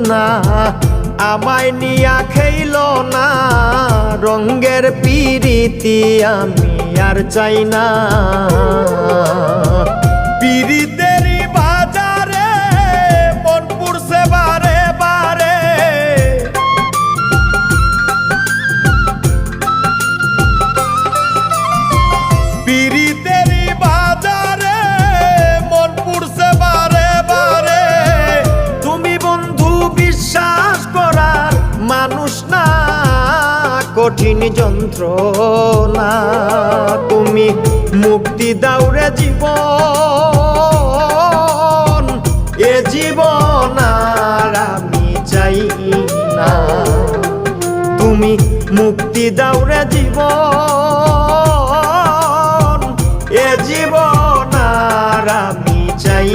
না, আমায় নিয়া খেইল না রঙ্গের পিরিতি, আমি আর চাই না। পিরিতেরই বাজারে মন পুড়ছে বারে বারে, পিরিতেরই বাজারে মন পুড়ছে বারে বারে। তুমি বন্ধু বিশ্বাস করার মানুষ না, কঠিন যন্ত্রণা। তুমি মুক্তি দাও রে জীবন, এ জীবন আর আমি চাই না। তুমি মুক্তি দাও রে জীবন, এ জীবন আর আমি চাই